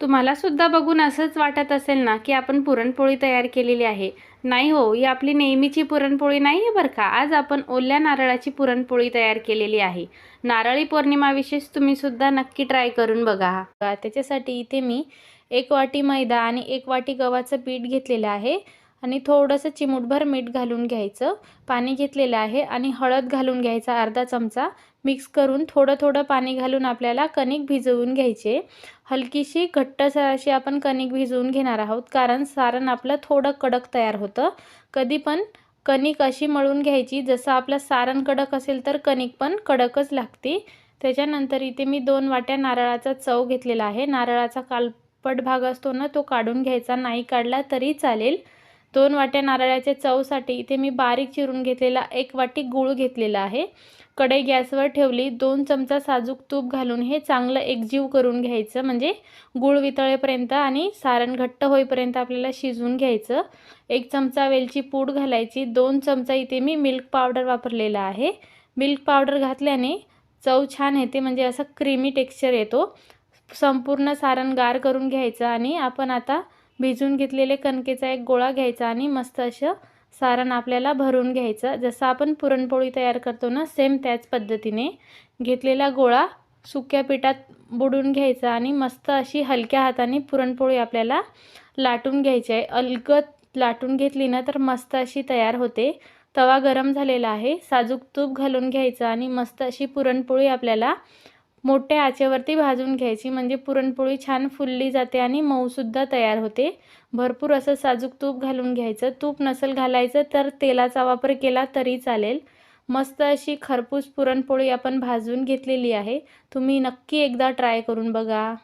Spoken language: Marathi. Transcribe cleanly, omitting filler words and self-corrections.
तुम्हाला सुद्धा बघून असंच वाटत असेल ना की आपण पुरणपोळी तयार केलेली आहे. नाही हो, ही आपली नेहमीची पुरणपोळी नाही आहे बरं का. आज आपण ओल्या नारळाची पुरणपोळी तयार केलेली आहे. नारळी पौर्णिमा विशेष तुम्ही सुद्धा नक्की ट्राय करून बघा. त्याच्यासाठी इथे मी 1 वाटी मैदा आणि 1 वाटी गव्हाचं पीठ घेतलेलं आहे आणि थोडंसं चिमूटभर मीठ घालून घ्यायचं. पाणी घेतलेलं आहे आणि हळद घालून घ्यायचा अर्धा चमचा. मिक्स करून थोडं थोडं पाणी घालून आपल्याला कणिक भिजवून घ्यायचे. हलकीशी घट्टसर अशी आपण कणिक भिजवून घेणार आहोत, कारण सारण आपलं थोडं कडक तयार होतं. कधी पण कणिक अशी मळून घ्यायची जसं आपलं सारण कडक असेल तर कणिक पण कडकच लागते. त्याच्यानंतर इथे मी 2 वाट्या नारळाचा चव घेतलेला आहे. नारळाचा कालपट भाग असतो ना, तो काढून घ्यायचा, नाही काढला तरी चालेल. 2 वाट्या नारळाच्या चवसाठी इथे मी बारीक चिरून घेतलेला 1 वाटी गूळ घेतलेला आहे. कढई गॅसवर ठेवली. 2 चमचा साजूक तूप घालून हे चांगलं एकजीव करून घ्यायचं, म्हणजे गूळ वितळेपर्यंत आणि सारण घट्ट होईपर्यंत आपल्याला शिजवून घ्यायचं. 1 चमचा वेलची पूड घालायची. 2 चमचा इथे मी मिल्क पावडर वापरलेला आहे. मिल्क पावडर घातल्याने चव छान येते, म्हणजे असं क्रीमी टेक्स्चर येतो. संपूर्ण सारण गार करून घ्यायचं आणि आपण आता भिजून घेतलेले कणकेचा एक गोळा घ्यायचा आणि मस्त असं सारण आपल्याला भरून घ्यायचं. जसं आपण पुरणपोळी तयार करतो ना, सेम त्याच पद्धतीने घेतलेला गोळा सुक्या पिठात बुडवून घ्यायचा आणि मस्त अशी हलक्या हाताने पुरणपोळी आपल्याला लाटून घ्यायची आहे. अलगद लाटून घेतली ना तर मस्त अशी तयार होते. तवा गरम झालेला आहे. साजूक तूप घालून घ्यायचं आणि मस्त अशी पुरणपोळी आपल्याला मोठ्या आचेवरती भाजून घ्यायची, म्हणजे पुरणपोळी छान फुलली जाते आणि मऊसुद्धा तयार होते. भरपूर असं साजूक तूप घालून घ्यायचं. तूप नसेल घालायचं तर तेलाचा वापर केला तरी चालेल. मस्त अशी खरपूस पुरणपोळी आपण भाजून घेतलेली आहे. तुम्ही नक्की एकदा ट्राय करून बघा.